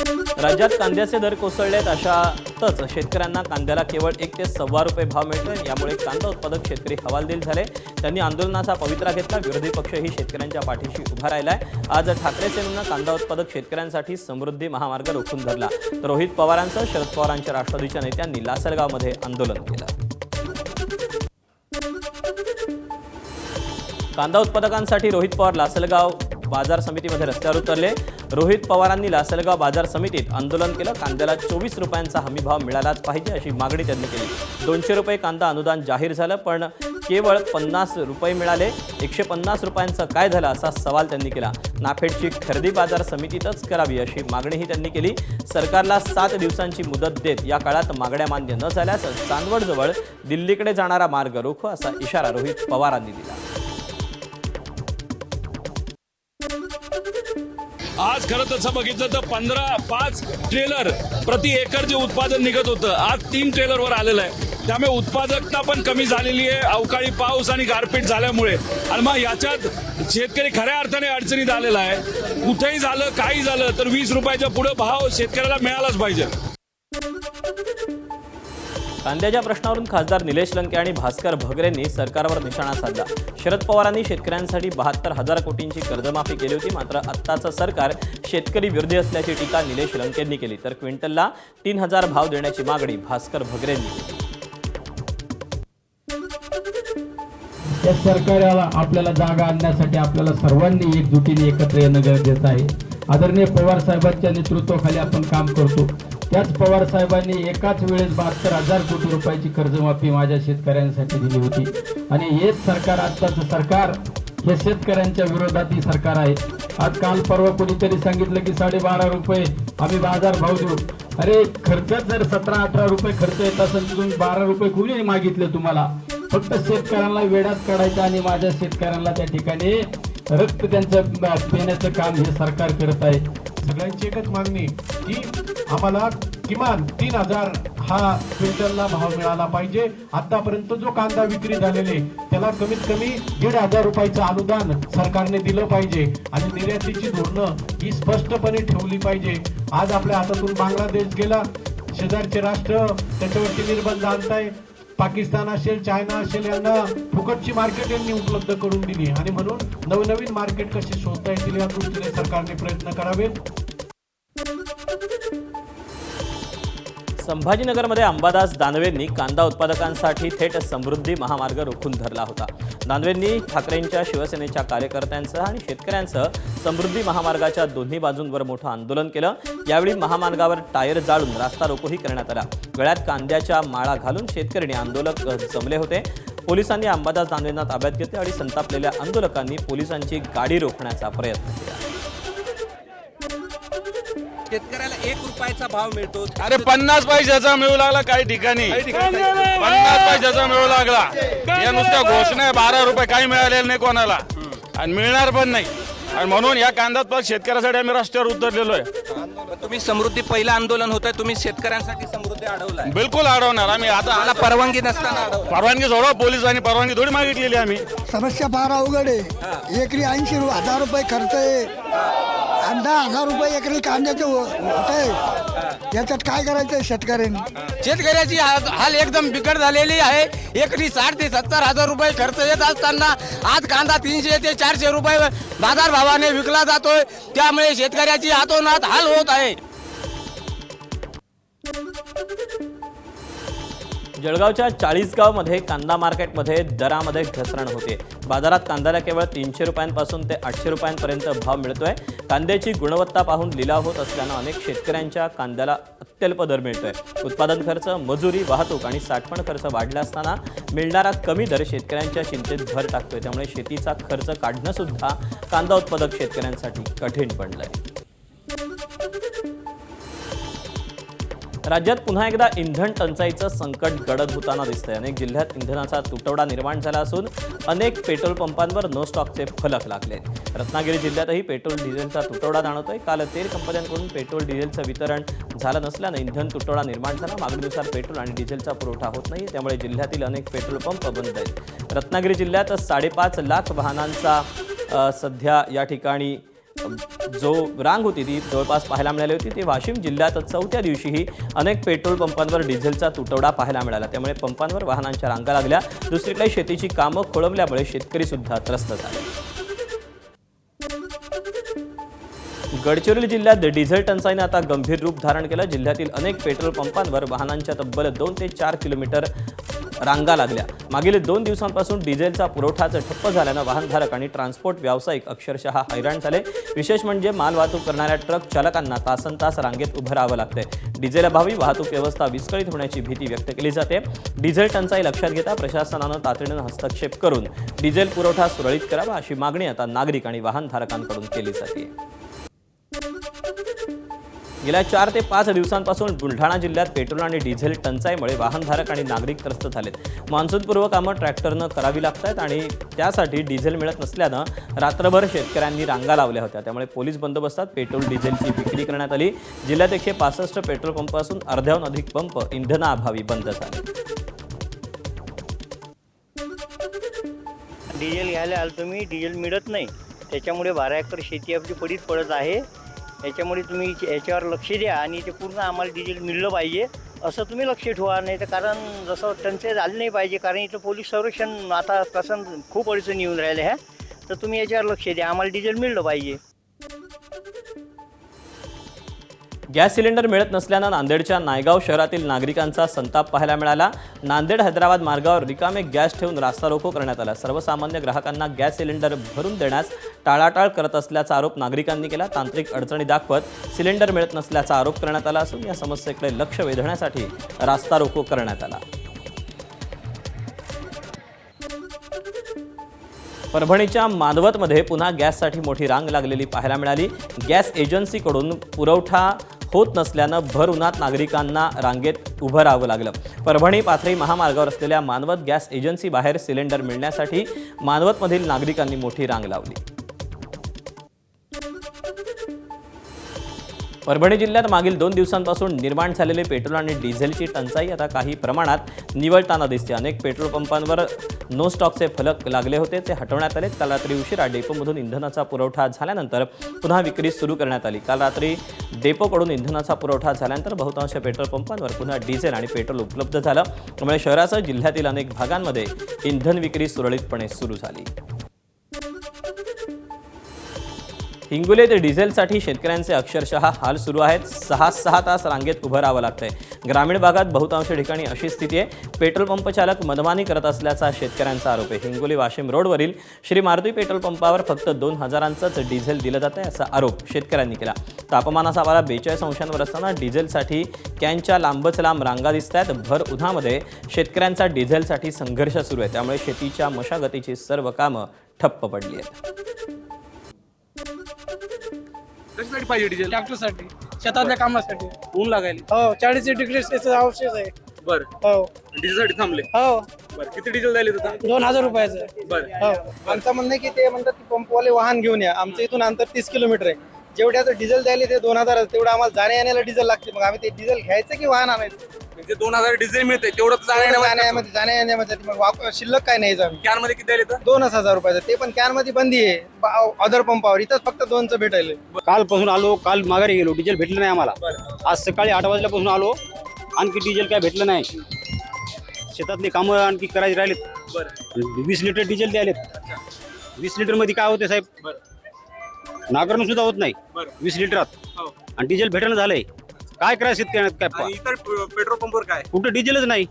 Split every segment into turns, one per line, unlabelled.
राज्यात कांद्याचे दर कोसळलेत, अशातच शेतकऱ्यांना कांद्याला केवळ 1 ते सव्वा रुपये भाव मिळतोय। यामुळे कांदा उत्पादक शेतकरी हवालदिल झाले। त्यांनी आंदोलनाचा पवित्रा घेतला। विरोधी पक्षही शेतकऱ्यांच्या पाठीशी उभा राहिलाय। आज ठाकरे सेनेनं कांदा उत्पादक शेतकऱ्यांसाठी समृद्धी महामार्ग रोखून धरला। तर रोहित पवारांसह शरद पवारांच्या राष्ट्रवादीच्या नेत्यांनी लासलगावमध्ये आंदोलन केलं। कांदा उत्पादकांसाठी रोहित पवार लासलगाव बाजार समितीमध्ये रस्त्यावर उतरले। रोहित पवारांनी लासलगाव बाजार समितीत आंदोलन केलं। कांद्याला 24 रुपयांचा हमी भाव मिळालाच पाहिजे अशी मागणी त्यांनी केली। 200 रुपये कांदा अनुदान जाहीर झालं, पण केवळ 50 रुपये मिळाले। 150 रुपयांचं काय झालं असा सवाल त्यांनी केला। नाफेडची खरेदी बाजार समितीतच करावी अशी मागणीही त्यांनी केली। सरकारला 7 दिवसांची मुदत देत या काळात मागण्या मान्य न झाल्यास चांदवडजवळ दिल्लीकडे जाणारा मार्ग रोखू असा इशारा रोहित पवारांनी दिला।
आज खरं तसं बघितलं तर 5 ट्रेलर प्रति एकर जे उत्पादन निघत होतं आज 3 ट्रेलरवर आलेलं आहे। त्यामुळे उत्पादकता पण कमी झालेली आहे अवकाळी पाऊस आणि गारपीट झाल्यामुळे। आणि मग याच्यात शेतकरी खऱ्या अर्थाने अडचणीत आलेला आहे। कुठेही झालं काही झालं तर 20 रुपयाच्या पुढे भाव शेतकऱ्याला मिळालाच पाहिजे।
कांद्याच्या प्रश्नावरून खासदार निलेश लंके आणि भास्कर भगरेंनी सरकारवर निशाणा साधला। शरद पवारांनी शेतकऱ्यांसाठी 72,000 कोटींची कर्जमाफी केली होती, मात्र आत्ताचं सरकार शेतकरी विरोधी असल्याची टीका निलेश लंकेंनी केली। तर क्विंटलला 3,000 भाव देण्याची मागणी भास्कर भगरेंनी केली।
या सरकारला आपल्याला जागा आणण्यासाठी आपल्याला सर्वांनी एकजुटीने एकत्र येणं गरजेचं आहे। आदरणीय पवार साहेबांच्या नेतृत्वाखाली आपण काम करतो। त्याच पवार साहेबांनी एकाच वेळेस 72,000 कोटी रुपयाची कर्जमाफी माझ्या शेतकऱ्यांसाठी दिली होती। आणि हेच सरकार, आजचं सरकार हे शेतकऱ्यांच्या विरोधातही सरकार आहे। आज काल परवा कोणीतरी सांगितलं की 12.5 रुपये आम्ही बाजार भाव देऊ। अरे खर्च जर 17-18 रुपये खर्च येत असेल तर तुम्ही 12 रुपये कुणी मागितले तुम्हाला? फक्त शेतकऱ्यांना वेड्यात काढायचं आणि माझ्या शेतकऱ्यांना त्या ठिकाणी रक्त त्यांचं पेण्याचं काम हे सरकार करत आहे।
सगळ्यांची एकच मागणी की आम्हाला किमान 3,000 हा क्विंटलला भाव मिळाला पाहिजे। आतापर्यंत जो कांदा विक्री झालेले त्याला कमीत कमी 1,500 रुपयाचं अनुदान सरकारने दिलं पाहिजे आणि निर्यातीची धोरणं ही स्पष्टपणे ठेवली पाहिजे। आज आपल्या हातातून बांगलादेश गेला, शेजारचे राष्ट्र त्याच्यावरती निर्बंध आणताय। पाकिस्तान असेल, चायना असेल, यांना फुकटची मार्केट यांनी उपलब्ध करून दिली आणि म्हणून नवनवीन मार्केट कसे शोधता येतील या दृष्टीने सरकारने प्रयत्न करावेत।
संभाजीनगरमध्ये अंबादास दानवेंनी कांदा उत्पादकांसाठी थेट समृद्धी महामार्ग रोखून धरला होता। दानवेंनी ठाकरेंच्या शिवसेनेच्या कार्यकर्त्यांसह आणि शेतकऱ्यांसह समृद्धी महामार्गाच्या दोन्ही बाजूंवर मोठं आंदोलन केलं। यावेळी महामार्गावर टायर जाळून रास्ता रोकोही करण्यात आला। गळ्यात कांद्याच्या माळा घालून शेतकरी आणि आंदोलक जमले होते। पोलिसांनी अंबादास दानवेंना ताब्यात घेतले आणि संतापलेल्या आंदोलकांनी पोलिसांची गाडी रोखण्याचा प्रयत्न केला।
शेतकऱ्याला 1 रुपयाचा भाव मिळतो।
अरे 50 पैशाचा मिळू लागला काही ठिकाणी, 50 पैशाचा मिळू लागला। या नुसत्या घोषणा 12 रुपये काही मिळालेलं नाही कोणाला आणि मिळणार पण नाही। आणि म्हणून या कांदा उत्पादक शेतकऱ्यासाठी आम्ही रस्त्यावर उतरलेलो आहे।
तुम्ही समृद्धी पहिलं आंदोलन होतंय, तुम्ही शेतकऱ्यांसाठी समृद्धी अडवलाय।
बिलकुल अडवणार आम्ही। आता
मला परवानगी नसताना अडवलं।
परवानगी सोडवा, पोलिसांनी परवानगी थोडी मागितलेली आम्ही।
समस्या फार अवघड आहे। एकरी 80,000 रुपये खर्च आहे आणि 10,000 रुपये एकरी कांद्याचे होत आहे। याच्यात काय करायचं शेतकऱ्यांनी?
शेतकऱ्याची हाल एकदम बिकट झालेली आहे। एकरी 60,000 ते 70,000 रुपये खर्च येत असताना आज कांदा 300 ते 400 रुपये बाजार भावाने विकला जातोय। त्यामुळे शेतकऱ्याची हातोनात हाल होत आहे।
जळगावच्या 40गावमध्ये कांदा मार्केटमध्ये दरामध्ये घसरण होते। बाजारात कांद्याला केवळ 300 रुपयांपासून ते 800 रुपयांपर्यंत भाव मिळतोय। कांद्याची गुणवत्ता पाहून लिलाव होत असल्यानं अनेक शेतकऱ्यांच्या कांद्याला अत्यल्प दर मिळतोय। उत्पादन खर्च, मजुरी, वाहतूक आणि साठवण खर्च वाढला असताना मिळणारा कमी दर शेतकऱ्यांच्या चिंतेत भर टाकतोय। त्यामुळे शेतीचा खर्च काढणं सुद्धा कांदा उत्पादक शेतकऱ्यांसाठी कठीण बनलंय। राज्यात पुन्हा एकदा इंधन टंचाईचं संकट गडद होताना दिसतंय। अनेक जिल्ह्यात इंधनाचा तुटवडा निर्माण झाला असून अनेक पेट्रोल पंपांवर नो स्टॉकचे फलक लागले। रत्नागिरी जिल्ह्यातही पेट्रोल डिझेलचा तुटवडा जाणवतोय। काल तेल कंपन्यांकडून पेट्रोल डिझेलचं वितरण झालं नसल्यानं इंधन तुटवडा निर्माण झाला। मागणीनुसार पेट्रोल आणि डिझेलचा पुरवठा होत नाही, त्यामुळे जिल्ह्यातील अनेक पेट्रोल पंप बंद आहेत। रत्नागिरी जिल्ह्यात 5.5 लाख वाहनांचा सध्या या ठिकाणी जो रांग होती ती जवळपास पाहायला मिळाली होती. ती वाशिम जिल्ह्यात चौथ्या दिवशीही अनेक पेट्रोल पंपांवर डिझेलचा तुटवडा पाहायला मिळाला. त्यामुळे पंपांवर वाहनांच्या रांगा लागल्या. दुसरीकडे शेतीची कामं खोळंबल्यामुळे शेतकरी सुद्धा त्रस्त झाले. गडचिरोली जिल्ह्यात डिझेल टंचाईने आता गंभीर रूप धारण केलं. जिल्ह्यातील अनेक पेट्रोल पंपांवर वाहनांच्या तब्बल 2 ते 4 किलोमीटर रांगा लागल्या. मागील 2 दिवसांपासून डिझेलचा पुरवठाच ठप्प झाल्यानं वाहनधारक आणि ट्रान्सपोर्ट व्यावसायिक अक्षरशः हैराण झाले. विशेष म्हणजे माल वाहतूक करणाऱ्या ट्रक चालकांना तासनतास रांगेत उभं राहावं लागतंय. डिझेलअभावी वाहतूक व्यवस्था विस्कळीत होण्याची भीती व्यक्त केली जाते. डिझेल टंचाई लक्षात घेता प्रशासनानं तातडीनं हस्तक्षेप करून डिझेल पुरवठा सुरळीत करावा अशी मागणी आता नागरिक आणि वाहनधारकांकडून केली जाते. गेल्या 4 ते 5 दिवसांपासून बुलढाणा जिल्ह्यात पेट्रोल आणि डिझेल टंचाईमुळे वाहनधारक आणि नागरिक त्रस्त झालेत. मान्सूनपूर्व कामं ट्रॅक्टरनं करावी लागतात आणि त्यासाठी डिझेल मिळत नसल्यानं रात्रभर शेतकऱ्यांनी रांगा लावल्या होत्या. त्यामुळे पोलीस बंदोबस्तात पेट्रोल डिझेलची विक्री करण्यात आली. जिल्ह्यात 165 पेट्रोल पंप असून अर्ध्याहून अधिक पंप इंधनाअभावी बंद झाले.
डिझेल घ्यायला आलो तुम्ही, डिझेल मिळत नाही. त्याच्यामुळे 12 एकर शेती आपली पडीत पडत आहे. याच्यामुळे तुम्ही याच्यावर लक्ष द्या आणि ते पूर्ण आम्हाला डिझेल मिळलं पाहिजे असं तुम्ही लक्ष ठेवा. नाही तर कारण जसं टंचाई झाली नाही पाहिजे, कारण इथं पोलीस संरक्षण आता कसं खूप अडचणी येऊन राहिल्या ह्या. तर तुम्ही याच्यावर लक्ष द्या, आम्हाला डिझेल मिळलं पाहिजे.
गॅस सिलेंडर मिळत नसल्यानं नांदेडच्या नायगाव शहरातील नागरिकांचा संताप पाहायला मिळाला. नांदेड हैदराबाद मार्गावर रिकामे गॅस ठेवून रास्ता रोको करण्यात आला. सर्वसामान्य ग्राहकांना गॅस सिलेंडर भरून देण्यास टाळाटाळ करत असल्याचा आरोप नागरिकांनी केला. तांत्रिक अडचणी दाखवत सिलेंडर मिळत नसल्याचा आरोप करण्यात आला असून या समस्येकडे लक्ष वेधण्यासाठी रास्ता रोको करण्यात आला. परभणीच्या मानवतमध्ये पुन्हा गॅससाठी मोठी रांग लागलेली पाहायला मिळाली. गॅस एजन्सीकडून पुरवठा होत नसल्यानं भर उन्हात नागरिकांना रांगेत उभं राहावं लागलं. परभणी पाथरी महामार्गावर असलेल्या मानवत गॅस एजन्सी बाहेर सिलेंडर मिळण्यासाठी मानवतमधील नागरिकांनी मोठी रांग लावली. परभणी जिल्ह्यात मागील 2 दिवसांपासून निर्माण झालेले पेट्रोल आणि डिझेलची टंचाई आता काही प्रमाणात निवळताना दिसते. अनेक पेट्रोल पंपांवर नो स्टॉकचे फलक लागले होते, ते हटवण्यात आले. काल रात्री उशिरा डेपोमधून इंधनाचा पुरवठा झाल्यानंतर पुन्हा विक्री सुरू करण्यात आली. काल रात्री डेपोकडून इंधनाचा पुरवठा झाल्यानंतर बहुतांश पेट्रोल पंपांवर पुन्हा डिझेल आणि पेट्रोल उपलब्ध झालं. त्यामुळे शहरासह जिल्ह्यातील अनेक भागांमध्ये इंधन विक्री सुरळीतपणे सुरू झाली. हिंगोली ते डिझेलसाठी शेतकऱ्यांचे अक्षरशः हाल सुरू आहेत. 6 तास रांगेत उभं राहावं लागतंय. ग्रामीण भागात बहुतांश ठिकाणी अशी स्थिती आहे. पेट्रोल पंप चालक मनमानी करत असल्याचा शेतकऱ्यांचा आरोप आहे. हिंगोली वाशिम रोडवरील श्री मारुती पेट्रोल पंपावर फक्त 2000च डिझेल दिलं जात आहे असा आरोप शेतकऱ्यांनी केला. तापमानाचा पारा 42 अंशांवर असताना डिझेलसाठी कॅनच्या लांबच लांब रांगा दिसत आहेत. भर उन्हामध्ये शेतकऱ्यांचा डिझेलसाठी संघर्ष सुरू आहे. त्यामुळे शेतीच्या मशागतीची सर्व कामं ठप्प पडली आहेत.
कशासाठी पाहिजे डिझेल?
ट्रॅक्टरसाठी, शेतातल्या कामासाठी.
ऊन लागायला.
हो, 40 डिग्री सेल्सिअस आवश्यक आहे.
बरं.
हो
डिझेलसाठी थांबले.
हो.
बरं, किती डिझेल द्यायला होता?
2000 रुपयाचं.
बरं.
हो. आमचं म्हणणं आहे की ते म्हणतात की पंपवाले वाहन घेऊन या. आमचं इथून अंतर 30 किलोमीटर आहे. जेवढ्याचं डिझेल द्यायला ते 2000, तेवढं आम्हाला जाण्या येण्याला डिझेल लागते. मग आम्ही ते डिझेल घ्यायचं की वाहन आणायचं?
म्हणजे 2000 डिझेल मिळते तेवढं
जाण्या येण्यामध्ये मग शिल्लक काय नाही.
कॅन मध्ये किती द्यायला?
2000 रुपयाचं. ते पण कॅन मध्ये बंदी आहे अदर पंपावर. इथं फक्त 2चं भेटायला.
कालपासून आलो, काल माघारी गेलो, डिझेल भेटलं नाही आम्हाला. आज सकाळी 8 वाजल्यापासून आलो, आणखी डिझेल काय भेटलं नाही. शेतातली कामं आणखी करायची राहिलेत. 20 लिटर डिझेल द्यायलेत. 20 लिटर मध्ये काय होते साहेब? नागरणं सुद्धा होत नाही 20 लिटरात. आणि डिझेल भेटणं झालंय. काय करायचं शेतकऱ्यांना? काय
इतर पेट्रोल पंपवर काय
कुठं डिझेलच नाही.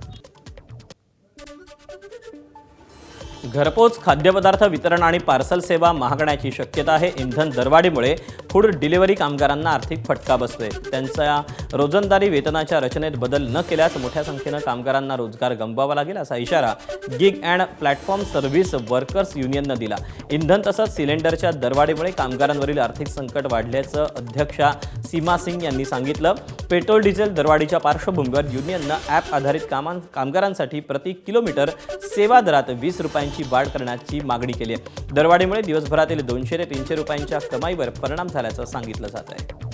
घरपोच खाद्यपदार्थ वितरण आणि पार्सल सेवा महागण्याची शक्यता आहे. इंधन दरवाढीमुळे फूड डिलिव्हरी कामगारांना आर्थिक फटका बसतोय. त्यांच्या रोजंदारी वेतनाच्या रचनेत बदल न केल्यास मोठ्या संख्येनं कामगारांना रोजगार गमवावा लागेल असा इशारा gig and platform service workers युनियननं दिला. इंधन तसंच सिलेंडरच्या दरवाढीमुळे कामगारांवरील आर्थिक संकट वाढल्याचं अध्यक्षा सीमा सिंग यांनी सांगितलं. पेट्रोल डिझेल दरवाढीच्या पार्श्वभूमीवर युनियननं ॲप आधारित कामगारांसाठी प्रति किलोमीटर सेवा दरात 20 रुपयांची वाढ करण्याची मागणी केली आहे. दरवाढीमुळे दिवसभरातील 200 ते 300 रुपयांच्या कमाईवर परिणाम झाल्याचं सांगितलं जात आहे.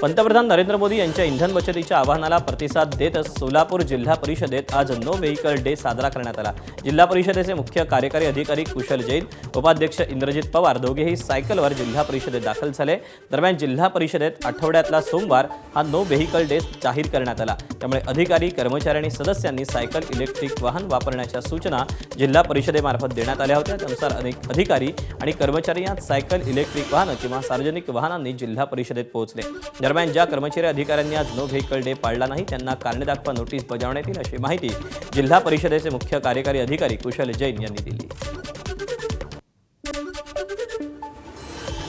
पंतप्रधान नरेंद्र मोदी यांच्या इंधन बचतीच्या आवाहनाला प्रतिसाद देत सोलापूर जिल्हा परिषदेत आज नो व्हेइकल डे साजरा करण्यात आला. जिल्हा परिषदेचे मुख्य कार्यकारी अधिकारी कुशल जैन, उपाध्यक्ष इंद्रजित पवार दोघेही सायकलवर जिल्हा परिषदेत दाखल झाले. दरम्यान जिल्हा परिषदेत आठवड्यातला सोमवार हा नो व्हेकल डे जाहीर करण्यात आला. त्यामुळे अधिकारी, कर्मचारी आणि सदस्यांनी सायकल, इलेक्ट्रिक वाहन वापरण्याच्या सूचना जिल्हा परिषदेमार्फत देण्यात आल्या होत्या. त्यानुसार अनेक अधिकारी आणि कर्मचारी आज सायकल, इलेक्ट्रिक वाहनं किंवा सार्वजनिक वाहनांनी जिल्हा परिषदेत पोहोचले. दरम्यान ज्या कर्मचारी अधिकाऱ्यांनी आज नो व्हेकल डे पाळला नाही त्यांना कारणे दाखवा नोटीस बजावण्यात येईल अशी माहिती जिल्हा परिषदेचे मुख्य कार्यकारी अधिकारी कुशल जैन यांनी दिली.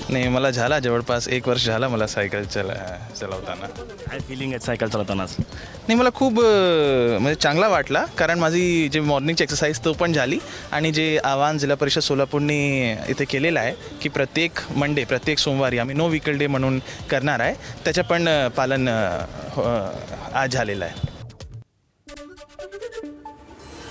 नाही, मला झाला जवळपास 1 वर्ष झाला मला सायकल चालवताना.
काय फिलिंग आहे सायकल चालवतानाच?
नाही, मला खूप म्हणजे चांगला वाटला, कारण माझी जे मॉर्निंगची एक्सरसाइज तो पण झाली आणि जे आवाहन जिल्हा परिषद सोलापूरने इथे केलेलं आहे की प्रत्येक मंडे, प्रत्येक सोमवारी आम्ही नो व्हेकल डे म्हणून करणार आहे, त्याचं पण पालन आज झालेलं आहे.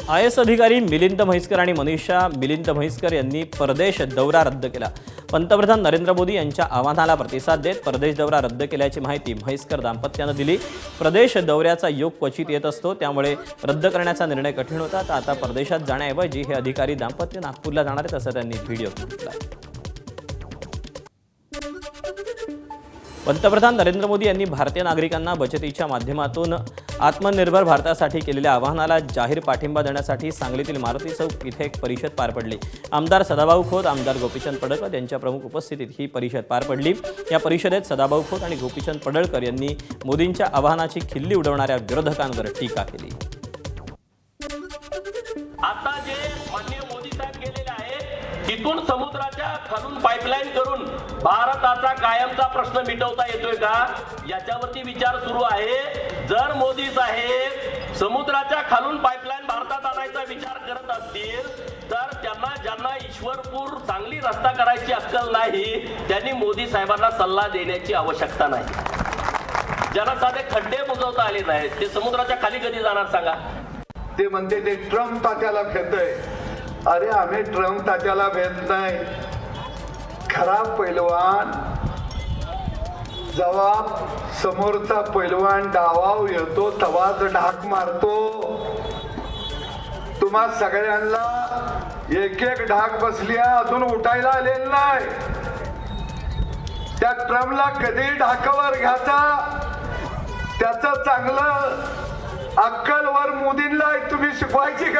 IAS अधिकारी मिलिंद म्हैसकर आणि मनीषा मिलिंद म्हैसकर यांनी परदेश दौरा रद्द केला. पंतप्रधान नरेंद्र मोदी यांच्या आवाहनाला प्रतिसाद देत परदेश दौरा रद्द केल्याची माहिती म्हैसकर दाम्पत्यानं दिली. प्रदेश दौऱ्याचा योग क्वचित येत असतो, त्यामुळे रद्द करण्याचा निर्णय कठीण होता. तर आता परदेशात जाण्याऐवजी हे अधिकारी दाम्पत्य नागपूरला जाणार आहेत असं त्यांनी व्हिडिओत म्हटलं. पंतप्रधान नरेंद्र मोदी यांनी भारतीय नागरिकांना बचतीच्या माध्यमातून आत्मनिर्भर भारतासाठी केलेल्या आवाहनाला जाहीर पाठिंबा देण्यासाठी सांगलीतील मारुती चौक इथे एक परिषद पार पडली. आमदार सदाभाऊ खोत, आमदार गोपीचंद पडळकर यांच्या प्रमुख उपस्थितीत ही परिषद पार पडली. या परिषदेत सदाभाऊ खोत आणि गोपीचंद पडळकर यांनी मोदींच्या आवाहनाची खिल्ली उडवणाऱ्या विरोधकांवर टीका केली.
आता जे माननीय मोदी साहेब गेलेले आहे तिथून समुद्राच्या खालून पाईपलाईन करून भारताचा कायमचा प्रश्न मिटवता येतोय का, याच्यावरती विचार सुरू आहे. जर मोदी साहेब समुद्राच्या खालून पाईपलाईन भारतात आणायचा विचार करत असतील तर त्यांना, ज्यांना ईश्वरपूर सांगली रस्ता करायची अक्कल नाही, त्यांनी मोदी साहेबांना सल्ला देण्याची आवश्यकता नाही. ज्यांना साधे खड्डे बुजवता आले नाहीत ते समुद्राच्या खाली कधी जाणार सांगा.
ते म्हणते ते ट्रम्प तात्याला भेटतय. अरे आम्ही ट्रम्प तात्याला भेट नाही. खरा पैलवान जेव्हा समोरचा पैलवान डावाव येतो तेव्हाच ढाक मारतो. तुम्हा सगळ्यांना एक एक ढाक बसली अजून उठायला आलेलं नाही. त्या ट्रम्पला कधी ढाकावर घ्यायचा त्याचं चांगलं अक्कलवर मोदींना तुम्ही शिकवायची का?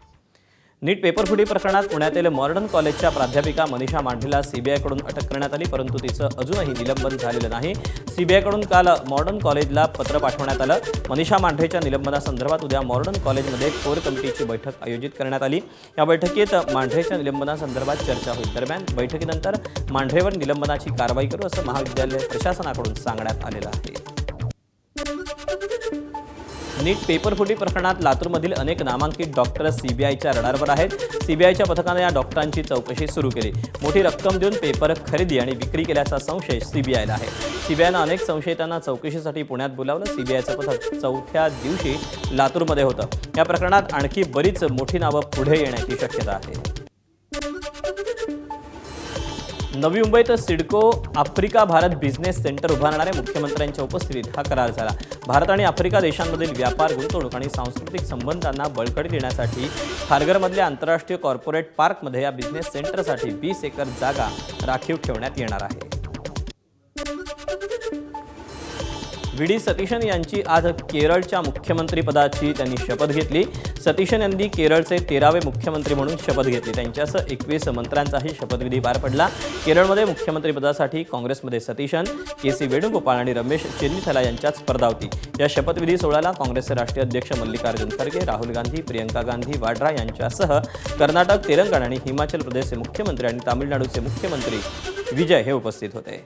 नीट पेपरफुटी प्रकरणात पुण्यातील मॉडर्न कॉलेजच्या प्राध्यापिका मनीषा मांढरेला सीबीआयकडून अटक करण्यात आली, परंतु तिचं अजूनही निलंबन झालेलं नाही. सीबीआयकडून काल मॉडर्न कॉलेजला पत्र पाठवण्यात आलं. मनीषा मांढरेच्या निलंबनासंदर्भात उद्या मॉडर्न कॉलेजमध्ये कोर कमिटीची बैठक आयोजित करण्यात आली. या बैठकीत मांढरेच्या निलंबनासंदर्भात चर्चा होईल. दरम्यान बैठकीनंतर मांढरेवर निलंबनाची कारवाई करू असं महाविद्यालय प्रशासनाकडून सांगण्यात आलेलं आहे. नीट पेपरफुटी प्रकरणात लातूरमधील अनेक नामांकित डॉक्टर सीबीआयच्या रडारवर आहेत. सीबीआयच्या पथकाने या डॉक्टरांची चौकशी सुरू केली. मोठी रक्कम देऊन पेपर खरेदी आणि विक्री केल्याचा संशय सीबीआयला आहे. सीबीआयनं अनेक संशयितांना चौकशीसाठी पुण्यात बोलावलं. सीबीआयचं पथक 4थ्या दिवशी लातूरमध्ये होतं. या प्रकरणात आणखी बरीच मोठी नावं पुढे येण्याची शक्यता आहे. नवी मुंबईत CIDCO Africa Bharat business centre उभारणाऱ्या मुख्यमंत्र्यांच्या उपस्थितीत हा करार झाला. भारत आणि आफ्रिका देशांमधील व्यापार, गुंतवणूक आणि सांस्कृतिक संबंधांना बळकटी देण्यासाठी खारघरमधल्या आंतरराष्ट्रीय कॉर्पोरेट पार्कमध्ये या बिझनेस सेंटरसाठी 20 एकर जागा राखीव ठेवण्यात येणार आहे. व्ही डी सतीशन यांची आज केरळच्या मुख्यमंत्रीपदाची त्यांनी शपथ घेतली. सतीशन यांनी केरळचे 13वे मुख्यमंत्री म्हणून शपथ घेतली. त्यांच्यासह 21 मंत्र्यांचाही शपथविधी पार पडला. केरळमध्ये मुख्यमंत्रीपदासाठी काँग्रेसमध्ये सतीशन, के.सी. वेणुगोपाळ आणि रमेश चेन्निथला यांच्यात स्पर्धा होती. या शपथविधी सोहळ्याला काँग्रेसचे राष्ट्रीय अध्यक्ष मल्लिकार्जुन खरगे, राहुल गांधी, प्रियंका गांधी वाड्रा यांच्यासह कर्नाटक, तेलंगणा आणि हिमाचल प्रदेशचे मुख्यमंत्री आणि तामिळनाडूचे मुख्यमंत्री विजय हे उपस्थित होते.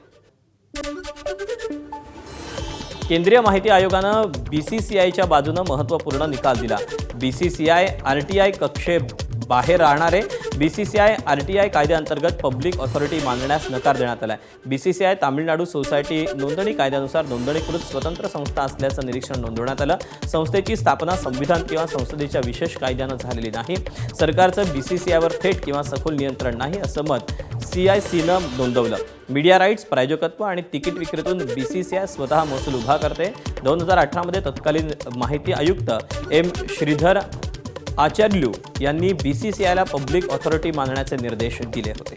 केंद्रीय माहिती आयोगानं बीसीसीआयच्या बाजूनं महत्त्वपूर्ण निकाल दिला. बीसीसीआय आरटीआय कक्षेबाहेर राहणारे बीसीसीआय आरटीआय कायद्याअंतर्गत पब्लिक ऑथॉरिटी मानण्यास नकार देण्यात आला आहे. बीसीसीआय तामिळनाडू सोसायटी नोंदणी कायद्यानुसार नोंदणीकृत स्वतंत्र संस्था असल्याचं निरीक्षण नोंदवण्यात आलं. संस्थेची स्थापना संविधान किंवा संसदेच्या विशेष कायद्यानं झालेली नाही. सरकारचं बीसीसीआयवर थेट किंवा सखोल नियंत्रण नाही असं मत CICनं नोंदवलं. मीडिया राईट्स, प्रायोजकत्व आणि तिकीट विक्रीतून बीसीसीआय स्वतः महसूल उभा करते. 2018 मध्ये तत्कालीन माहिती आयुक्त M. श्रीधर आचार्यलू यांनी BCCIला पब्लिक ऑथॉरिटी मानण्याचे निर्देश दिले होते.